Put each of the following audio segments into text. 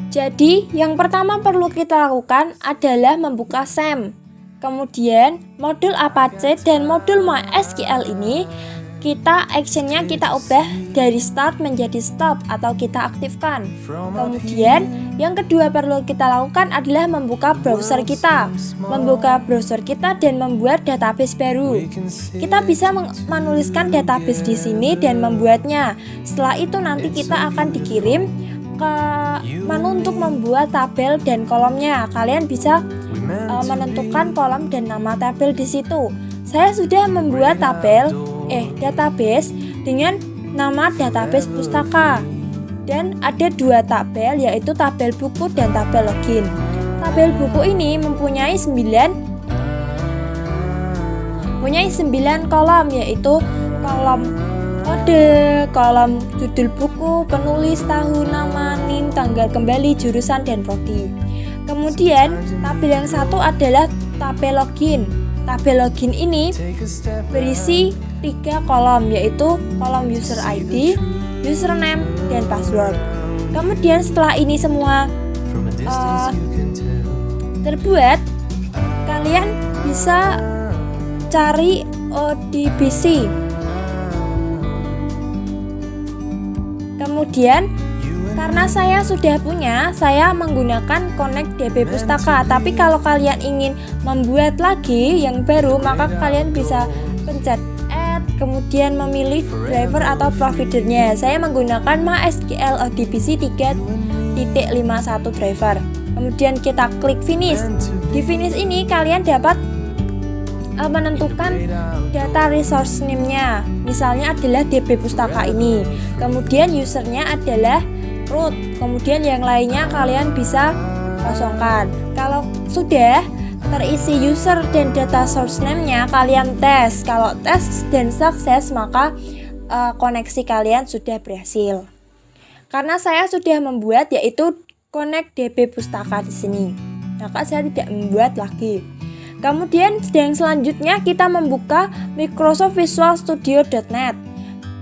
Jadi, yang pertama perlu kita lakukan adalah membuka SAM. Kemudian, modul Apache dan modul MySQL ini actionnya kita ubah dari start menjadi stop atau kita aktifkan. Kemudian, yang kedua perlu kita lakukan adalah membuka browser kita. Membuka browser kita dan membuat database baru. Kita bisa menuliskan database di sini dan membuatnya. Setelah itu nanti kita akan dikirim ke menu untuk membuat tabel dan kolomnya. Kalian bisa menentukan kolom dan nama tabel di situ. Saya sudah membuat database dengan nama database pustaka. Dan ada dua tabel, yaitu tabel buku dan tabel login. Tabel buku ini mempunyai 9 kolom, yaitu kolom kode, kolom judul buku, penulis, tahun, nama, NIM, tanggal kembali, jurusan, dan prodi. Kemudian tabel yang satu adalah tabel login. Tabel login ini berisi 3 kolom, yaitu kolom user ID, username, dan password. Kemudian setelah ini semua terbuat, kalian bisa cari ODBC. Kemudian karena saya sudah punya, saya menggunakan Connect DB Pustaka. Tapi kalau kalian ingin membuat lagi yang baru, maka kalian bisa pencet add, kemudian memilih driver atau providernya. Saya menggunakan MySQL ODBC 3.51 driver. Kemudian kita klik finish. Di finish ini kalian dapat menentukan data resource name-nya. Misalnya adalah DB Pustaka ini. Kemudian usernya adalah root. Kemudian yang lainnya kalian bisa kosongkan. Kalau sudah terisi user dan data source name-nya, kalian tes. Kalau tes dan sukses, maka koneksi kalian sudah berhasil. Karena saya sudah membuat, yaitu Connect DB Pustaka di sini, maka saya tidak membuat lagi. Kemudian yang selanjutnya kita membuka Microsoft Visual Studio.net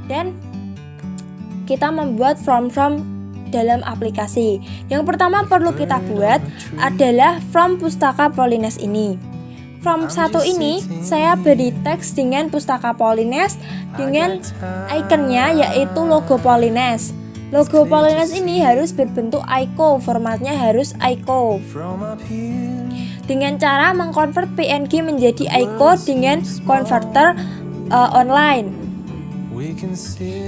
dan kita membuat form dalam aplikasi. Yang pertama perlu kita buat adalah from Pustaka Polines ini. From 1 ini saya beri teks dengan Pustaka Polines dengan ikonnya yaitu logo Polines. Logo Polines ini harus berbentuk ICO, formatnya harus ICO. Dengan cara mengkonvert PNG menjadi ICO dengan converter online.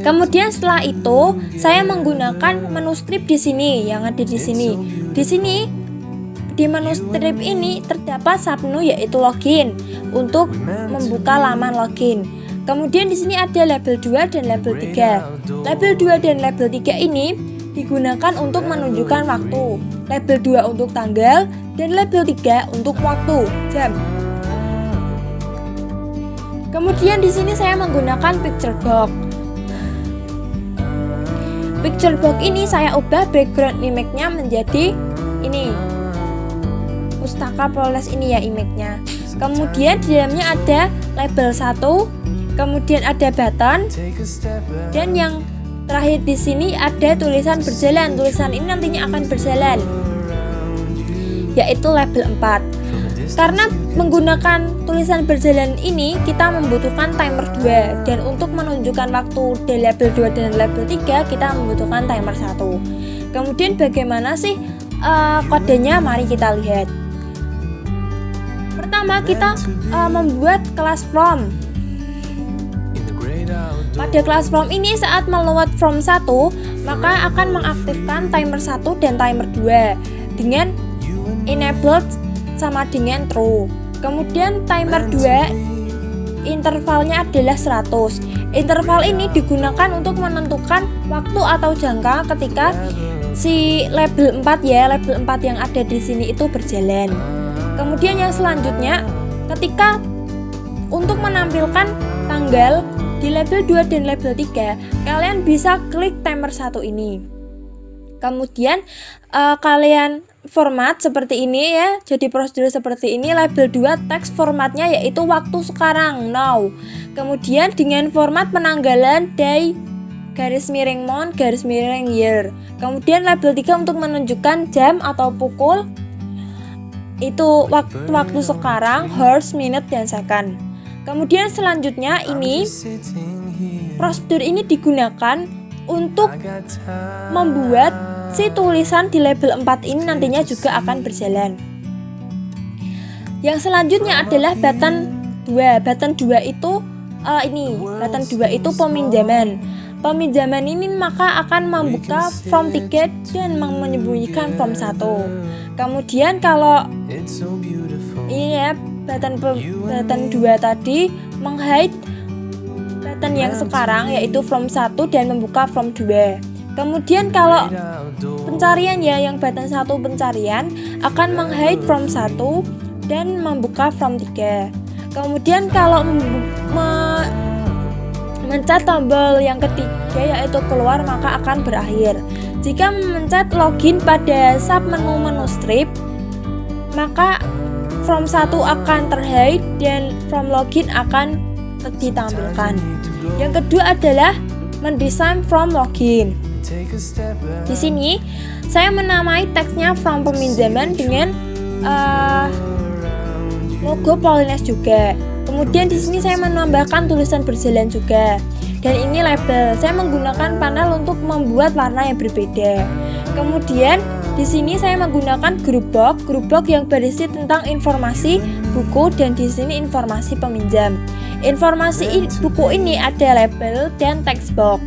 Kemudian setelah itu saya menggunakan menu strip di sini yang ada di sini. Di sini di menu strip ini terdapat submenu yaitu login untuk membuka laman login. Kemudian di sini ada label 2 dan label 3. Label 2 dan label 3 ini digunakan untuk menunjukkan waktu. Label 2 untuk tanggal dan label 3 untuk waktu, jam. Kemudian di sini saya menggunakan picture box. Picture box ini saya ubah background image-nya menjadi ini. Pustaka Polines ini ya image-nya. Kemudian di dalamnya ada label 1, kemudian ada button, dan yang terakhir di sini ada tulisan berjalan. Tulisan ini nantinya akan berjalan, yaitu label 4. Karena menggunakan tulisan berjalan ini kita membutuhkan timer 2, dan untuk menunjukkan waktu di label 2 dan label 3 kita membutuhkan timer 1. Kemudian bagaimana sih kodenya? Mari kita lihat. Pertama kita membuat kelas from. Pada kelas from ini saat meload from 1 maka akan mengaktifkan timer 1 dan timer 2 dengan enabled sama dengan true. Kemudian timer 2 intervalnya adalah 100. Interval ini digunakan untuk menentukan waktu atau jangka ketika si label 4 label 4 yang ada di sini itu berjalan. Kemudian yang selanjutnya ketika untuk menampilkan tanggal di label 2 dan label 3, kalian bisa klik timer 1 ini. Kemudian kalian format seperti ini ya. Jadi prosedur seperti ini. Label 2 teks formatnya yaitu waktu sekarang, now. Kemudian dengan format penanggalan day garis miring month, garis miring year. Kemudian label 3 untuk menunjukkan jam atau pukul, itu waktu sekarang, hours, minute, dan second. Kemudian selanjutnya ini prosedur ini digunakan untuk membuat si tulisan di label 4 ini nantinya juga akan berjalan. Yang selanjutnya adalah button 2. Button 2 itu button 2 itu peminjaman. Peminjaman ini maka akan membuka from ticket dan menyembunyikan from 1. Kemudian kalau ini ya button 2 tadi menghide button yang sekarang yaitu from 1 dan membuka from 2. Kemudian kalau pencarian ya yang button 1 pencarian akan menghide from 1 dan membuka from 3. Kemudian kalau mencet tombol yang ketiga yaitu keluar maka akan berakhir. Jika mencet login pada sub menu strip maka from 1 akan terhide dan from login akan ditampilkan. Yang kedua adalah mendesain from login. Di sini saya menamai teksnya from peminjaman dengan logo Polines juga. Kemudian di sini saya menambahkan tulisan berjalan juga. Dan ini label. Saya menggunakan panel untuk membuat warna yang berbeda. Kemudian di sini saya menggunakan group box yang berisi tentang informasi buku dan di sini informasi peminjam. Informasi buku ini ada label dan text box.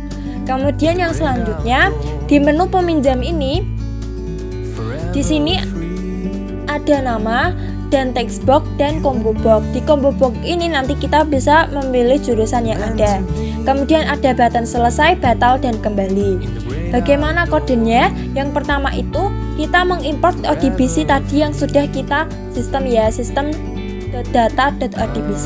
Kemudian yang selanjutnya di menu peminjam ini di sini ada nama dan text box dan combo box. Di combo box ini nanti kita bisa memilih jurusan yang ada. Kemudian ada button selesai, batal, dan kembali. Bagaimana kodenya? Yang pertama itu kita mengimport ODBC tadi yang sudah kita sistem data.odbc.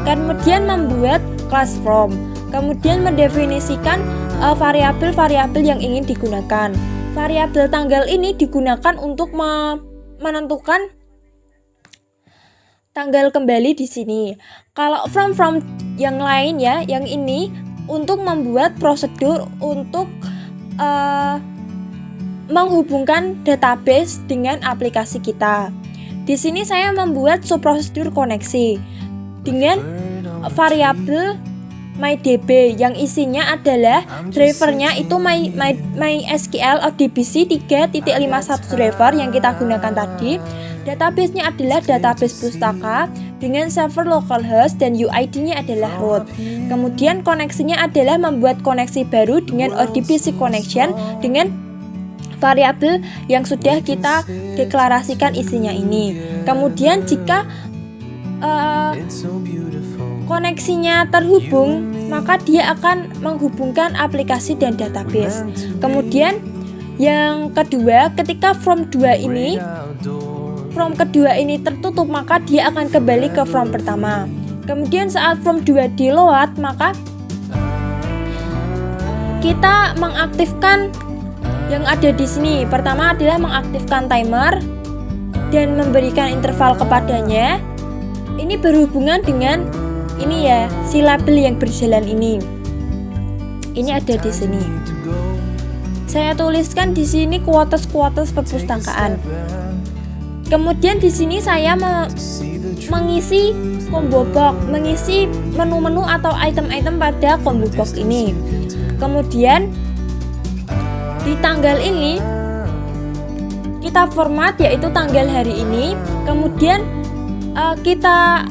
Kemudian membuat class from. Kemudian mendefinisikan variabel-variabel yang ingin digunakan. Variabel tanggal ini digunakan untuk menentukan tanggal kembali di sini. Kalau from yang lain ya, yang ini untuk membuat prosedur untuk menghubungkan database dengan aplikasi kita. Di sini saya membuat subprosedur koneksi dengan variabel MyDB yang isinya adalah drivernya itu MySQL ODBC 3.51 driver yang kita gunakan tadi. Database-nya adalah database pustaka dengan server localhost dan UID-nya adalah root. Kemudian koneksinya adalah membuat koneksi baru dengan ODBC connection dengan variabel yang sudah kita deklarasikan isinya ini. Kemudian jika koneksinya terhubung, maka dia akan menghubungkan aplikasi dan database. Kemudian yang kedua, ketika from kedua ini tertutup, maka dia akan kembali ke from pertama. Kemudian saat from 2 di load, maka kita mengaktifkan yang ada di sini. Pertama adalah mengaktifkan timer dan memberikan interval kepadanya. Ini berhubungan dengan ini ya, si label yang berjalan ini. Ini ada di sini. Saya tuliskan di sini kuotas perpustakaan. Kemudian di sini saya mengisi combo box, mengisi menu-menu atau item-item pada combo box ini. Kemudian di tanggal ini kita format yaitu tanggal hari ini. Kemudian kita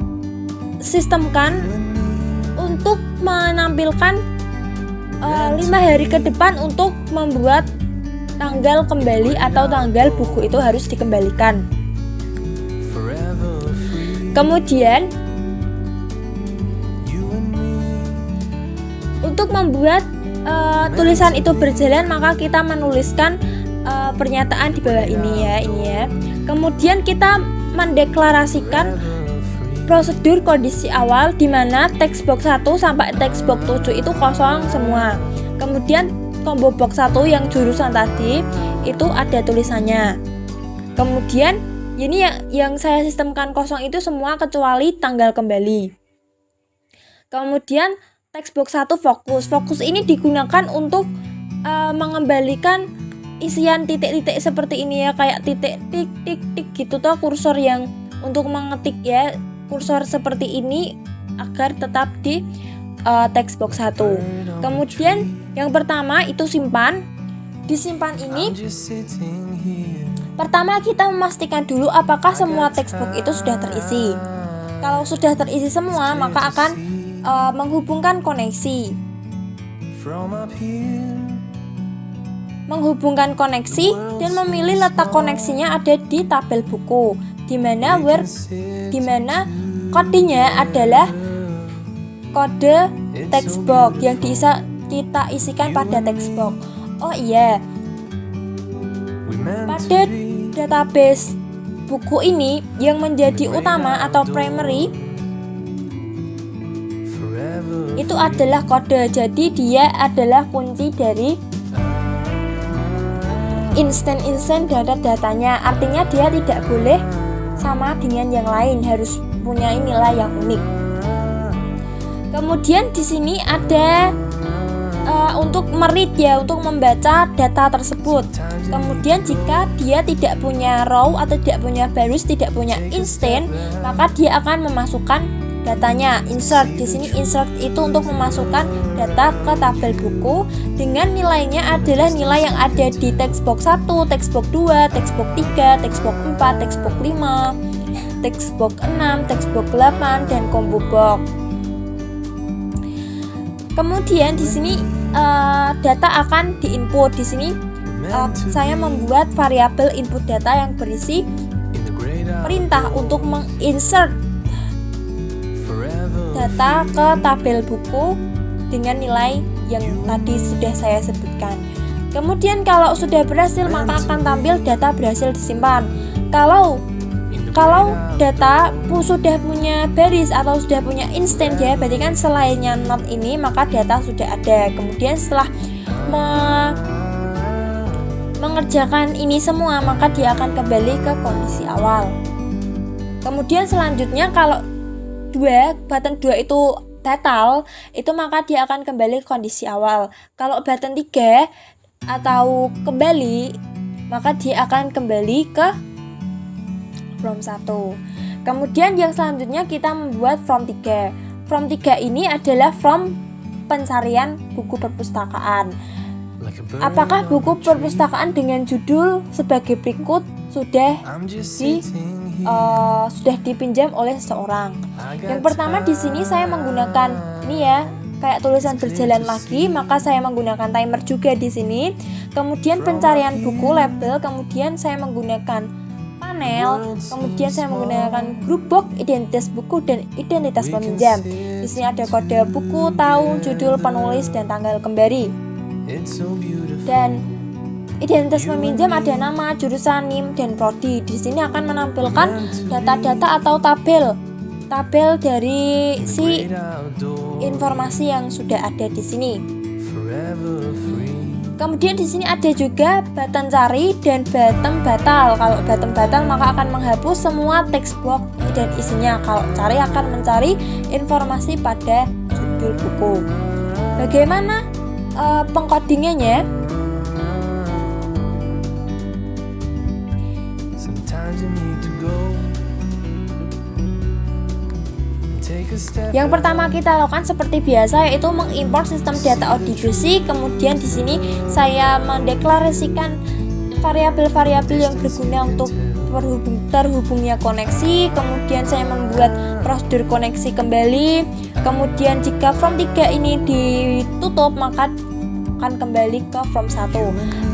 sistemkan untuk menampilkan 5 hari ke depan untuk membuat tanggal kembali atau tanggal buku itu harus dikembalikan. Kemudian untuk membuat tulisan itu berjalan maka kita menuliskan pernyataan di bawah ini ya. Kemudian kita mendeklarasikan prosedur kondisi awal di mana text box 1 sampai text box 7 itu kosong semua. Kemudian combo box 1 yang jurusan tadi itu ada tulisannya. Kemudian ini yang saya sistemkan kosong itu semua kecuali tanggal kembali. Kemudian text box 1 fokus. Fokus ini digunakan untuk mengembalikan isian titik-titik seperti ini ya, kayak titik tik tik tik gitu tuh, kursor yang untuk mengetik ya, kursor seperti ini agar tetap di text box 1. Kemudian yang pertama itu simpan. Di simpan ini pertama kita memastikan dulu apakah semua text box itu sudah terisi. Kalau sudah terisi semua, maka akan menghubungkan koneksi. Dan memilih letak koneksinya ada di tabel buku, di mana kodenya adalah kode text box yang kita isikan pada text box. Oh iya, pada database buku ini yang menjadi utama atau primary itu adalah kode, jadi dia adalah kunci dari instan datanya. Artinya dia tidak boleh sama dengan yang lain, harus punya nilai yang unik. Kemudian di sini ada untuk meread ya, untuk membaca data tersebut. Kemudian jika dia tidak punya row atau tidak punya baris, tidak punya instant, maka dia akan memasukkan datanya. Insert, di sini insert itu untuk memasukkan data ke tabel buku dengan nilainya adalah nilai yang ada di text box 1, text box 2, text box 3, text box 4, text box 5, text box 6, text box 8 dan combo box. Kemudian di sini data akan diinput. Di sini saya membuat variabel input data yang berisi perintah untuk menginsert data ke tabel buku dengan nilai yang tadi sudah saya sebutkan. Kemudian kalau sudah berhasil, maka akan tampil data berhasil disimpan. Kalau data sudah punya baris atau sudah punya instant ya, berarti kan selainnya not ini maka data sudah ada. Kemudian setelah mengerjakan ini semua, maka dia akan kembali ke kondisi awal. Kemudian selanjutnya kalau button 2 itu batal, itu maka dia akan kembali ke kondisi awal. Kalau button 3 atau kembali, maka dia akan kembali ke from 1. Kemudian yang selanjutnya kita membuat from 3. From 3 ini adalah from pencarian buku perpustakaan. Apakah buku perpustakaan dengan judul sebagai berikut sudah dipinjam oleh seseorang? Yang pertama di sini saya menggunakan ini ya, kayak tulisan berjalan lagi, maka saya menggunakan timer juga di sini. Kemudian pencarian buku label, kemudian saya menggunakan panel, kemudian saya menggunakan group box, identitas buku dan identitas peminjam. Di sini ada kode buku, tahun, judul, penulis dan tanggal kembali. Dan identitas peminjam ada nama, jurusan, NIM dan prodi. Di sini akan menampilkan data-data atau tabel dari si informasi yang sudah ada di sini. Kemudian di sini ada juga button cari dan button batal. Kalau button batal maka akan menghapus semua text box dan isinya. Kalau cari akan mencari informasi pada judul buku. Bagaimana pengkodingannya? Yang pertama kita lakukan seperti biasa, yaitu mengimport sistem data ODBC. Kemudian di sini saya mendeklarasikan variabel-variabel yang berguna untuk terhubungnya koneksi. Kemudian saya membuat prosedur koneksi kembali. Kemudian jika from 3 ini ditutup, maka akan kembali ke from 1.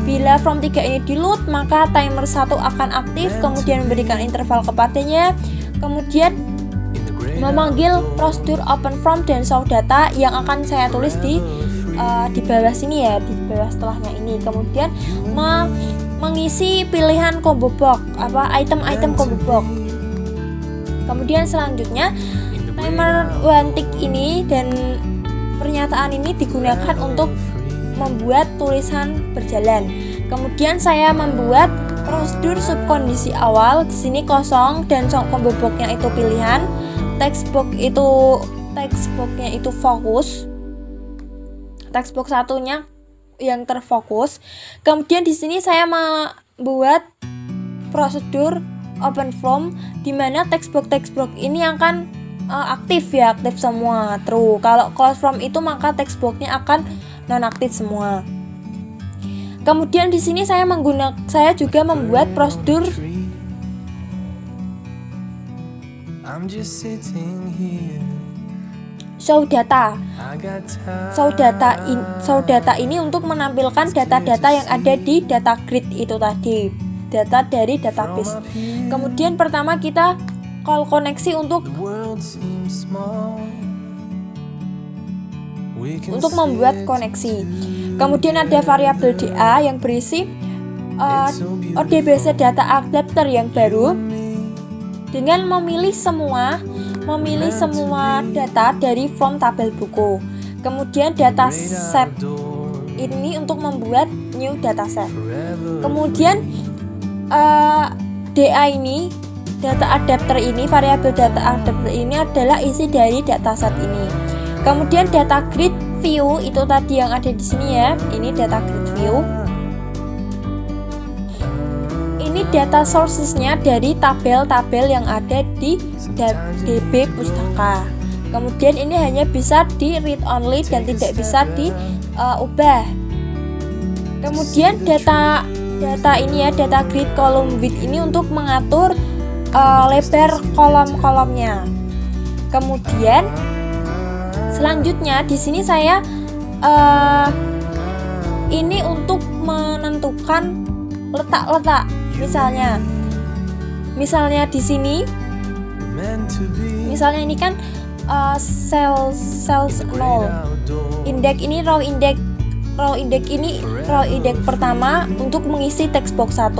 Bila from 3 ini di load, maka timer 1 akan aktif, kemudian memberikan interval kepadanya. Kemudian memanggil prosedur open from dan show data yang akan saya tulis di bawah sini ya, di bawah setelahnya ini. Kemudian mengisi pilihan combo box, item-item combo box. Kemudian selanjutnya timer one tick ini dan pernyataan ini digunakan untuk membuat tulisan berjalan. Kemudian saya membuat prosedur subkondisi awal. Di sini kosong dan combo box-nya itu pilihan. Text box-nya itu fokus. textbox satunya yang terfokus. Kemudian di sini saya membuat prosedur open form di mana textbox ini akan aktif semua true. Kalau close form itu maka textboxnya akan nonaktif semua. Kemudian di sini saya juga membuat prosedur show data. Show data ini untuk menampilkan data-data yang ada di data grid itu tadi, data dari database. Kemudian pertama kita call koneksi untuk membuat koneksi. Kemudian ada variabel DA yang berisi ODBC data adapter yang baru dengan memilih semua data dari from tabel buku. Kemudian data set ini untuk membuat new dataset. Kemudian DA ini, data adapter ini, variabel data adapter ini adalah isi dari dataset ini. Kemudian data grid view itu tadi yang ada di sini ya. Ini data grid view. Ini data sourcesnya dari tabel-tabel yang ada di DB Pustaka. Kemudian ini hanya bisa di read only dan tidak bisa diubah. Kemudian data ini ya, data grid column width ini untuk mengatur lebar kolom-kolomnya. Kemudian selanjutnya di sini saya ini untuk menentukan letak-letak. Misalnya di sini, misalnya ini kan cells 0. Indeks ini row index ini row index pertama untuk mengisi textbox 1.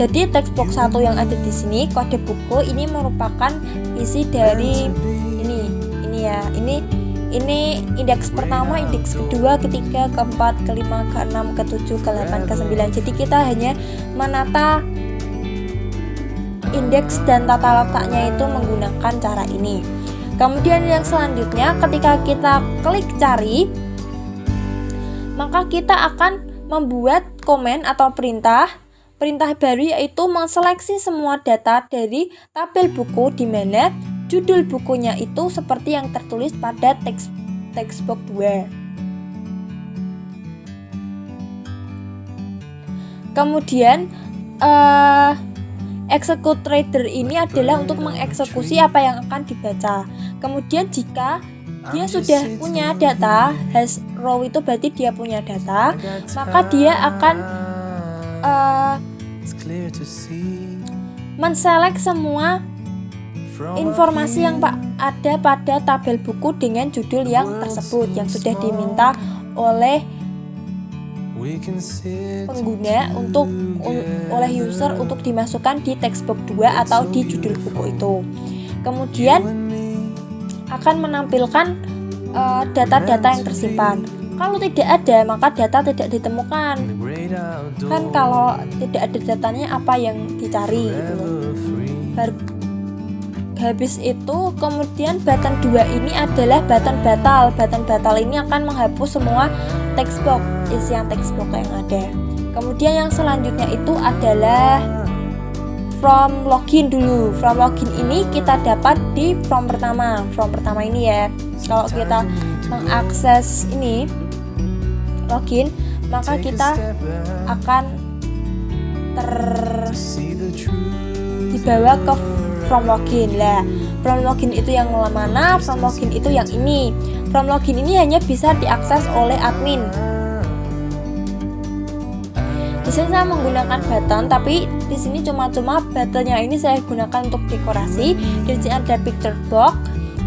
Jadi textbox 1 yang ada di sini kode buku ini merupakan isi dari ini ya. Ini indeks pertama, indeks kedua, ketiga, keempat, kelima, keenam, ketujuh, ke-8, ke-9. Jadi kita hanya menata indeks dan tata letaknya itu menggunakan cara ini. Kemudian yang selanjutnya ketika kita klik cari, maka kita akan membuat komen atau perintah baru, yaitu menseleksi semua data dari tabel buku di mana judul bukunya itu seperti yang tertulis pada textbox 2. Kemudian execute reader ini adalah untuk mengeksekusi apa yang akan dibaca. Kemudian jika dia sudah punya data, has row itu berarti dia punya data, maka dia akan menselect semua informasi yang ada pada tabel buku dengan judul yang tersebut yang sudah diminta oleh pengguna oleh user untuk dimasukkan di textbox 2 atau di judul buku itu. Kemudian akan menampilkan data-data yang tersimpan. Kalau tidak ada, maka data tidak ditemukan. Kan kalau tidak ada datanya, apa yang dicari gitu loh. Habis itu kemudian button 2 ini adalah button batal. Button batal ini akan menghapus semua textbox, isian textbox yang ada. Kemudian yang selanjutnya itu adalah from login dulu. From login ini kita dapat di from pertama. From pertama ini ya. Kalau kita mengakses ini login, maka kita akan dibawa ke from login lah. From login itu yang mana? From login itu yang ini. From login ini hanya bisa diakses oleh admin. Di sini saya menggunakan button, tapi di sini cuma buttonnya ini saya gunakan untuk dekorasi. Di sini ada picture box.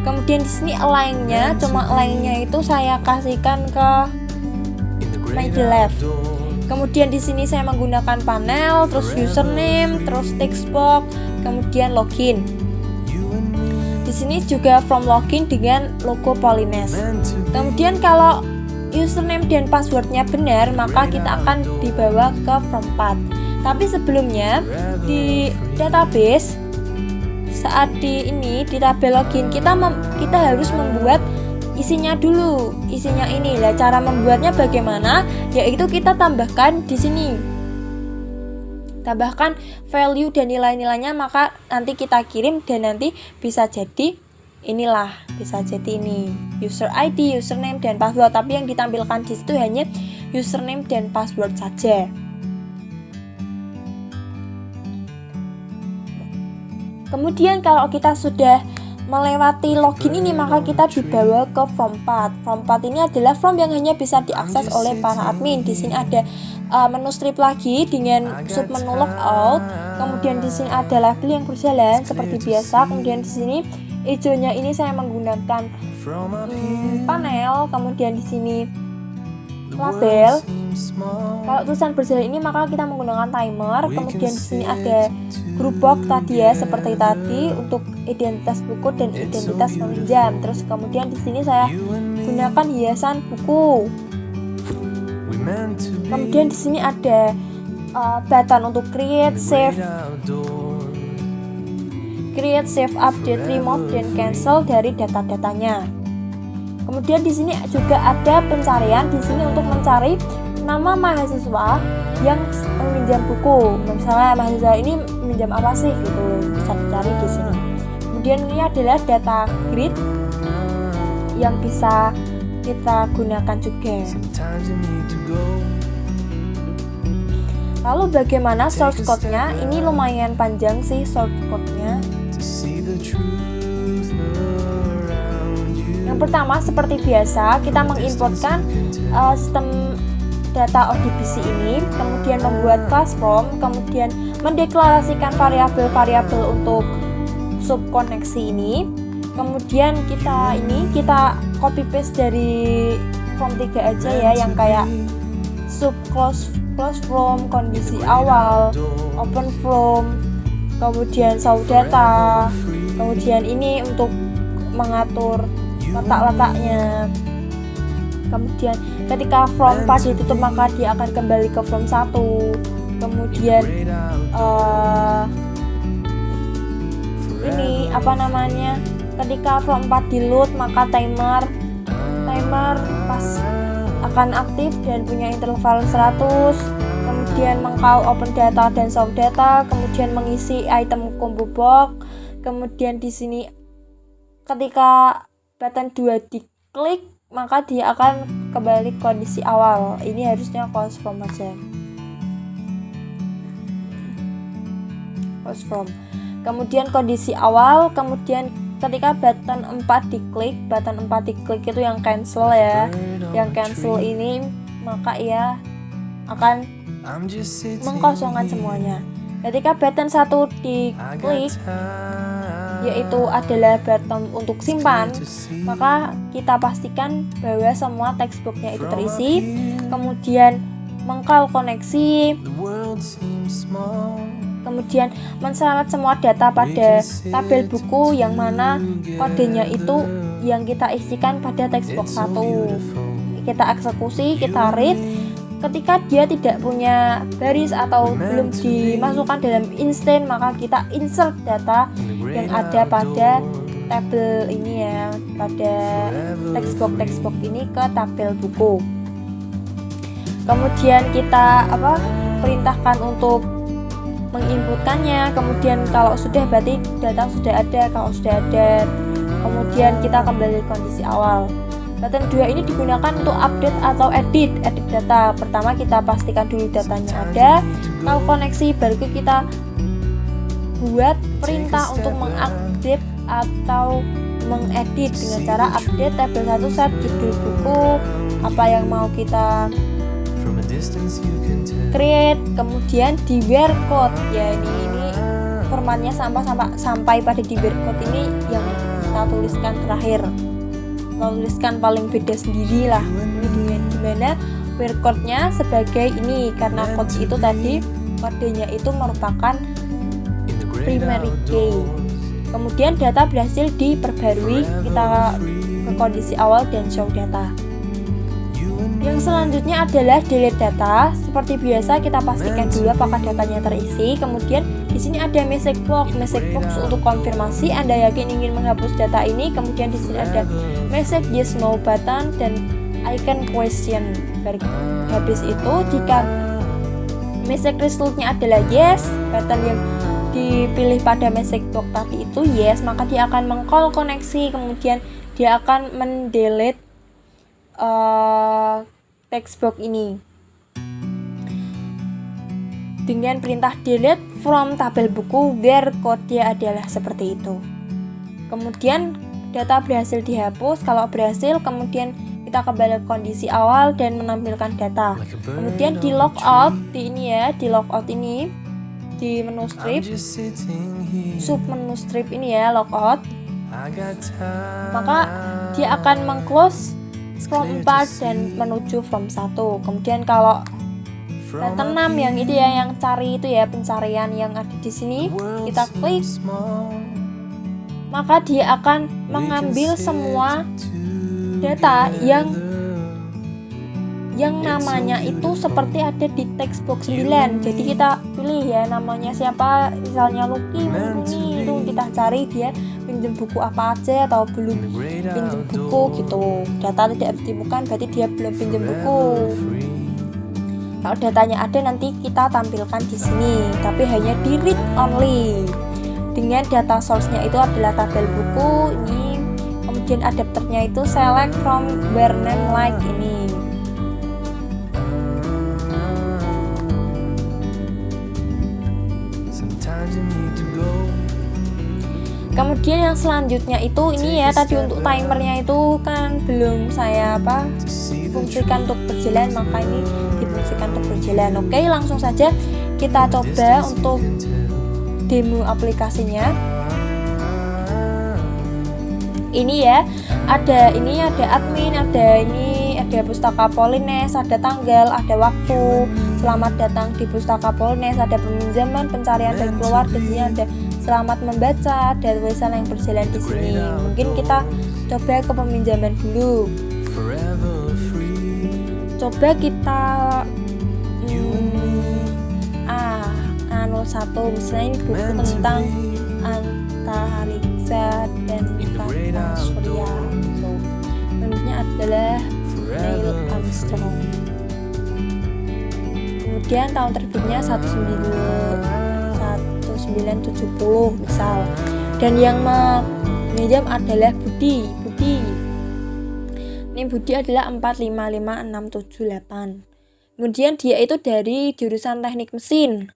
Kemudian di sini align-nya, align-nya itu saya kasihkan ke middle left. Kemudian di sini saya menggunakan panel, terus username, terus textbox, kemudian login. Di sini juga from login dengan logo Polines. Kemudian kalau username dan passwordnya benar, maka kita akan dibawa ke from path. Tapi sebelumnya di database saat di tabel login kita harus membuat isinya dulu, isinya ini lah. Cara membuatnya bagaimana? Yaitu kita tambahkan di sini, tambahkan value dan nilai-nilainya, maka nanti kita kirim dan nanti bisa jadi inilah, bisa jadi ini user ID, username dan password. Tapi yang ditampilkan di situ hanya username dan password saja. Kemudian kalau kita sudah melewati login ini, maka kita dibawa ke form 4. Form 4 ini adalah form yang hanya bisa diakses oleh para admin. Di sini ada menu strip lagi dengan sub menu logout. Kemudian di sini ada label yang berjalan seperti biasa. Kemudian di sini hijaunya ini saya menggunakan panel. Kemudian di sini label. Kalau tulisan berjalan ini maka kita menggunakan timer. Kemudian di sini ada group box tadi ya, seperti tadi untuk identitas buku dan identitas peminjam. Terus kemudian di sini saya gunakan hiasan buku. Kemudian di sini ada button untuk create, save, update, remove dan cancel dari data-datanya. Kemudian di sini juga ada pencarian. Di sini untuk mencari nama mahasiswa yang meminjam buku. Misalnya mahasiswa ini meminjam apa sih gitu, bisa dicari di sini. Kemudian ini adalah data grid yang bisa kita gunakan juga. Lalu bagaimana source code-nya? Ini lumayan panjang sih source code-nya. Yang pertama seperti biasa kita menginputkan sistem data ODBC ini, kemudian membuat class from, kemudian mendeklarasikan variabel-variabel untuk subkoneksi ini. Kemudian kita copy paste dari form 3 aja ya, yang kayak sub close from, kondisi awal, open from, kemudian show data, kemudian ini untuk mengatur letak-letaknya. Kemudian ketika from 4 ditutup maka dia akan kembali ke from 1. Kemudian ini apa namanya, ketika from 4 di load maka timer pas akan aktif dan punya interval 100. Kemudian mengcall open data dan show data, kemudian mengisi item combo box. Kemudian di sini ketika button 2 diklik maka dia akan kembali kondisi awal. Ini harusnya close from aja. Close from. Kemudian kondisi awal, kemudian ketika button 4 diklik itu yang cancel ya. Yang cancel ini maka ia akan mengkosongkan semuanya. Ketika button 1 diklik yaitu adalah button untuk simpan, maka kita pastikan bahwa semua textbooknya itu terisi. Kemudian mengcall koneksi, kemudian mensyarat semua data pada tabel buku yang mana kodenya itu yang kita isikan pada textbook 1. Kita eksekusi, kita read. Ketika dia tidak punya baris atau belum dimasukkan dalam instant, maka kita insert data yang ada pada tabel ini ya, pada textbook ini ke tabel buku. Kemudian kita perintahkan untuk menginputkannya. Kemudian kalau sudah berarti data sudah ada, kalau sudah ada kemudian kita kembali kondisi awal. Button 2 ini digunakan untuk update atau edit data. Pertama kita pastikan dulu datanya ada. Kalau koneksi baru kita buat perintah untuk mengupdate atau mengedit dengan cara update tabel 1 set judul buku, apa yang mau kita create, kemudian di where code ya, ini formatnya sampai pada di where code ini yang kita tuliskan terakhir. Tuliskan paling beda sendiri lah. Ini dimana where code-nya sebagai ini, karena code itu tadi kodenya itu merupakan primary key. Kemudian data berhasil diperbarui, kita ke kondisi awal dan show data. Yang selanjutnya adalah delete data. Seperti biasa kita pastikan dulu apakah datanya terisi. Kemudian di sini ada message box untuk konfirmasi Anda yakin ingin menghapus data ini. Kemudian di sini ada message yes no button dan icon question. Habis itu jika message resultnya adalah yes, button yang dipilih pada message box tadi itu yes, maka dia akan meng-call koneksi, kemudian dia akan mendelete text box ini dengan perintah delete from tabel buku where code-nya adalah seperti itu. Kemudian data berhasil dihapus. Kalau berhasil, kemudian kita kembali ke kondisi awal dan menampilkan data. Kemudian di logout, di logout ini di menu strip, sub menu strip ini ya, logout, maka dia akan meng-close from 4 dan menuju from 1. Kemudian kalau button 6 yang itu ya, yang cari itu ya, pencarian yang ada di sini, kita klik, maka dia akan mengambil semua data yang namanya itu seperti ada di text box 9. Jadi kita pilih ya namanya siapa, misalnya Lucky Mumpuni, itu kita cari dia pinjam buku apa aja atau belum pinjam buku gitu. Data tidak ditemukan berarti dia belum pinjam buku. Kalau datanya ada nanti kita tampilkan di sini, tapi hanya di read only. Dengan data source-nya itu adalah tabel buku ini. Kemudian adapternya itu select from where name like ini. Kemudian yang selanjutnya itu ini ya, tadi untuk timernya itu kan belum saya fungsikan untuk berjalan, maka ini difungsikan untuk berjalan. Oke, langsung saja kita coba untuk demo aplikasinya. Ini ya, ada admin, ada pustaka Polines, ada tanggal, ada waktu, selamat datang di pustaka Polines, ada peminjaman, pencarian dan keluar, di sini ada selamat membaca, ada tulisan yang berjalan di sini. Mungkin kita coba ke peminjaman dulu. Coba kita A01, misalnya ini buku tentang antariksa dan tata surya. Penulisnya adalah Neil Armstrong. Kemudian tahun terbitnya 1970 misal. Dan yang meminjam adalah Budi. Ini Budi adalah 455678. Kemudian dia itu dari jurusan teknik mesin.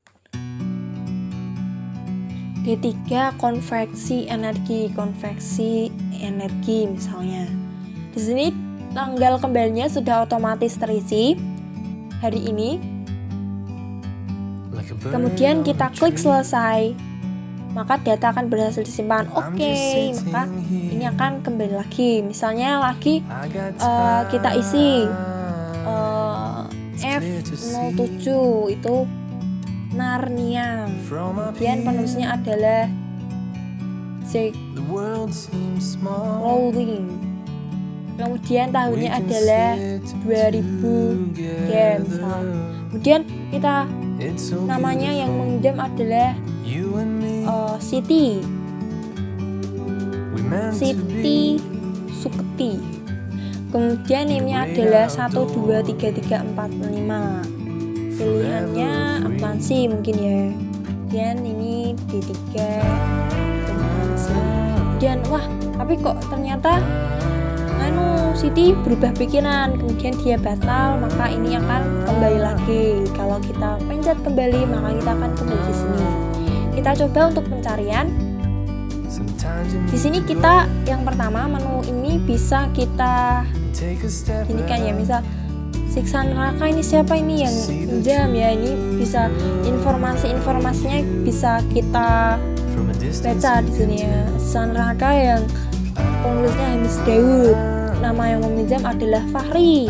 D3 konveksi energi misalnya. Di sini tanggal kembalinya sudah otomatis terisi hari ini. Kemudian kita klik selesai, maka data akan berhasil disimpan. Oke, maka ini akan kembali lagi. Misalnya lagi kita isi F07 itu Narnia. Kemudian penulisnya adalah J.K. Rowling. Kemudian tahunnya adalah 2000 Kemudian kita namanya yang meminjam adalah Siti Suketi. Kemudian name-nya adalah 123345. Pilihannya akuntansi mungkin ya. Kemudian ini D3 akuntansi. Kemudian tapi kok ternyata Siti berubah pikiran, kemudian dia batal, maka ini akan kembali lagi. Kalau kita pencet kembali, maka kita akan kembali di sini. Kita coba untuk pencarian. Di sini kita yang pertama menu ini bisa kita ini kan ya, misal siksa neraka ini siapa ini yang pinjam ya, ini bisa informasinya bisa kita baca di sini ya. Siksa neraka yang penulisnya Hamis Daud. Nama yang meminjam adalah Fahri.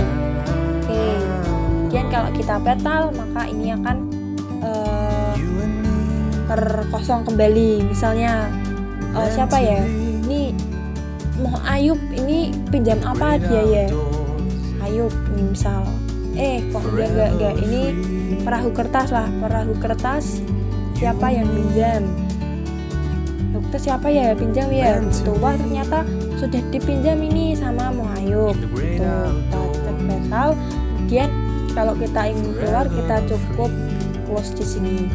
Oke. Kemudian kalau kita batal, maka ini akan terkosong kembali. Misalnya siapa ya? Ini Ayub, ini pinjam apa dia ya? Ayub ini. ini misal kok enggak ini perahu kertas siapa yang pinjam, dokter siapa ya pinjam ya gitu. Wah ternyata sudah dipinjam ini sama Muayub gitu. Kita cek batal, kemudian kalau kita ingin keluar kita cukup close di sini.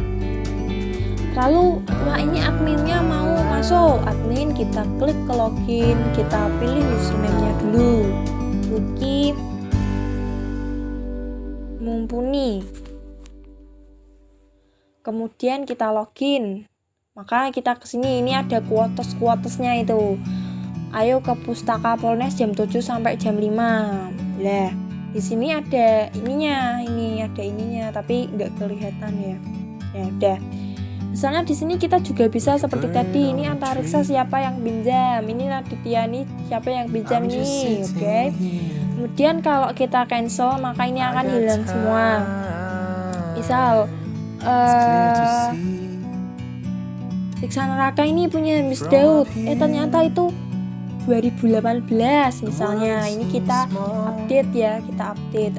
Lalu wah ini adminnya mau masuk, admin kita klik ke login, kita pilih username-nya dulu, Lucky Mumpuni, kemudian kita login. Maka kita kesini, ini ada kuotasnya itu. Ayo ke Pustaka Polnes jam 7 sampai jam 5. Lah, di sini ada ininya, tapi nggak kelihatan ya. Ya udah. Misalnya di sini kita juga bisa seperti tadi, ini antariksa siapa yang pinjam, ini Raditya nih siapa yang pinjam nih, oke. Kemudian kalau kita cancel maka ini akan hilang semua. Misal Siksa Neraka ini punya Miss Daud, ternyata itu 2018 misalnya. Ini kita update ya, kita update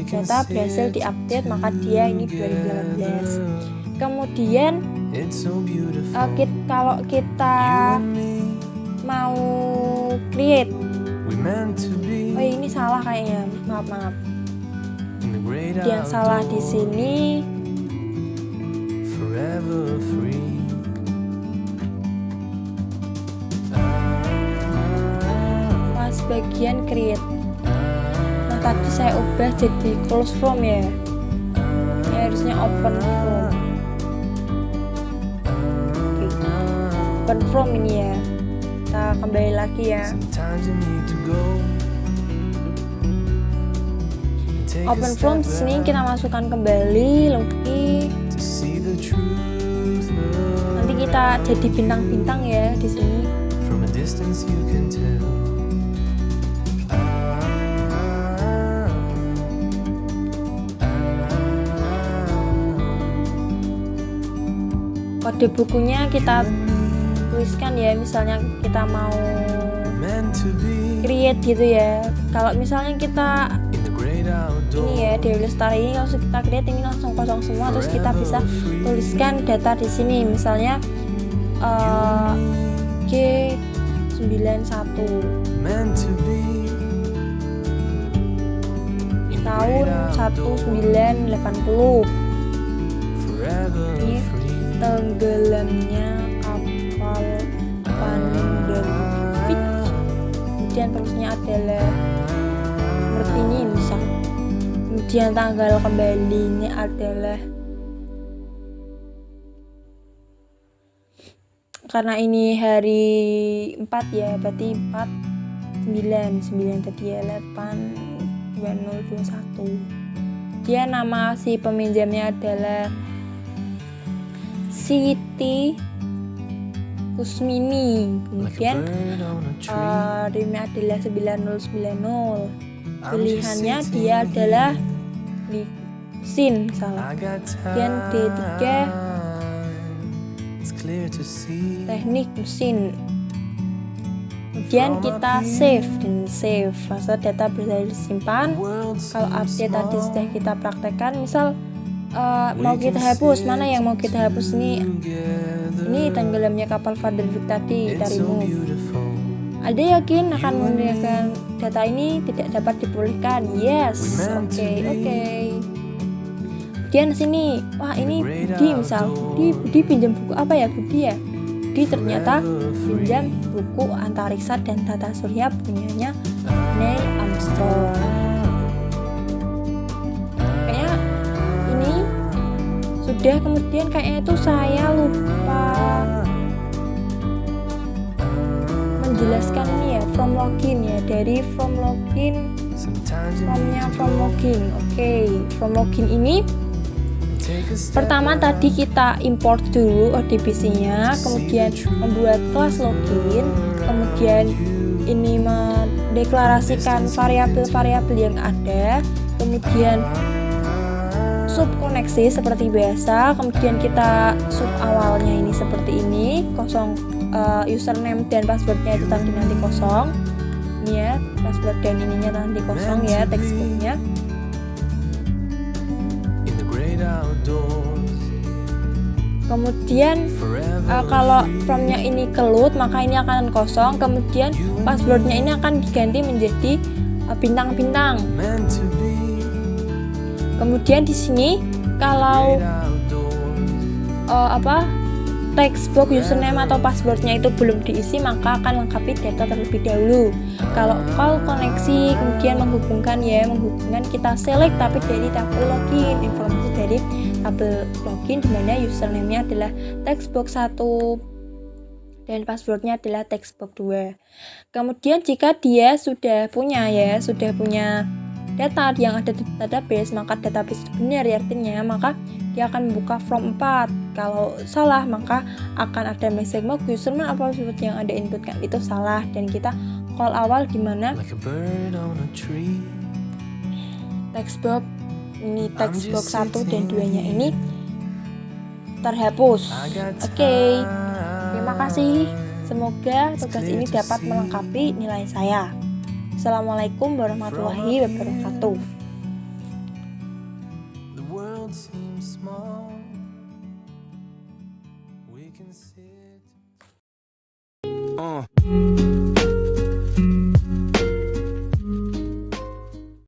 data berhasil diupdate, maka dia ini 2018. Kemudian kalau kita mau create, ini salah kayaknya, maaf. Yang salah di sini bagian create. Nah tadi saya ubah jadi close from ya. Ini harusnya open from. Open from ini ya. Kita kembali lagi ya. Open from sini kita masukkan kembali Loki. Nanti kita jadi bintang-bintang ya di sini. Kode bukunya kita tuliskan ya, misalnya kita mau create gitu ya. Kalau misalnya kita ini ya Dewi Lestari ini langsung kita create, ini langsung kosong semua, terus kita bisa tuliskan data di sini, misalnya G91 tahun 1980. Ini tenggelamnya kapal Pandemik. Kemudian terusnya adalah ini misal. Kemudian tanggal kembalinya adalah, karena ini hari 4 ya, berarti 9 tadi ya, 8/2021. Dia nama si peminjamnya adalah Siti Kusmini. Kemudian RIM-nya adalah 9090. Pilihannya dia adalah mesin salah. Kemudian D3 teknik mesin. Kemudian kita save masa data bisa disimpan. Kalau update tadi sudah kita praktekkan, misal mau kita hapus, mana yang mau kita hapus ini tenggelamnya kapal Vandenberg tadi, kita remove. Ada yakin akan menggunakan data ini tidak dapat dipulihkan? Yes, oke. Kemudian sini, wah ini Budi misal, Budi pinjam buku apa ya Budi ya? Budi ternyata pinjam buku Antariksa dan Tata Surya punyanya Neil Armstrong. Kayaknya ini sudah. Kemudian kayaknya itu saya lupa menjelaskan ini ya, from login ya, dari from login, from login ini pertama tadi kita import dulu ODBC-nya, kemudian membuat kelas login, kemudian ini mendeklarasikan variabel-variabel yang ada, kemudian sub koneksi seperti biasa, kemudian kita sub awalnya ini seperti ini, kosong, username dan passwordnya itu tadi nanti kosong. Ini ya password dan ininya nanti kosong ya textbooknya. Kemudian kalau formnya ini kelut maka ini akan kosong. Kemudian passwordnya ini akan diganti menjadi bintang-bintang. Kemudian di sini kalau textbook username atau passwordnya itu belum diisi maka akan lengkapi data terlebih dahulu. Kalau call koneksi kemudian menghubungkan kita select tapi dari tabel login, informasi dari tabel login dimana username-nya adalah textbook 1 dan passwordnya adalah textbook 2. Kemudian jika dia sudah punya data yang ada di database, maka database benar artinya maka dia akan membuka form 4. Kalau salah maka akan ada message username apa password yang Anda inputkan itu salah dan kita call awal dimana textbook 1 dan 2 nya ini terhapus. Oke. Terima kasih. Semoga tugas ini dapat melengkapi nilai saya. Assalamualaikum warahmatullahi wabarakatuh. The world seems small. We can sit.